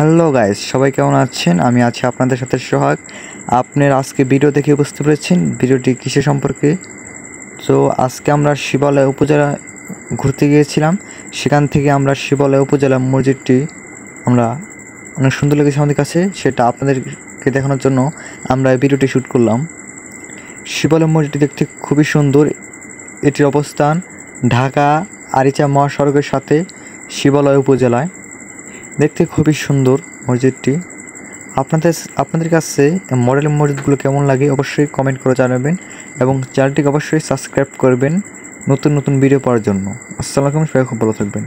Hello guys, সবাই কেমন আছেন? আমি আছি আপনাদের সাথে সোহাগ। আপনার আজকে ভিডিও দেখে বুঝতে পেরেছেন ভিডিওটি কিসের সম্পর্কে। তো আজকে আমরা শিবালয় উপজেলা ঘুরতে গিয়েছিলাম। সেখান থেকে আমরা শিবালয় উপজেলা মসজিদটি আমরা অনেক সুন্দর লেগেছে আমাদের কাছে, সেটা আপনাদেরকে দেখানোর জন্য আমরা এই ভিডিওটি শ্যুট করলাম। শিবালয় মসজিদটি দেখতে খুবই সুন্দর। এটির অবস্থান ঢাকা আরিচা মহাসড়কের সাথে শিবালয় উপজেলায়। দেখতে খুবই সুন্দর মসজিদটি। আপনাদের কাছে মডেল মসজিদগুলো কেমন লাগে অবশ্যই কমেন্ট করে জানাবেন এবং চ্যানেলটিকে অবশ্যই সাবস্ক্রাইব করবেন নতুন নতুন ভিডিও পাওয়ার জন্য। আসসালামু আলাইকুম, সবাই খুব ভালো থাকবেন।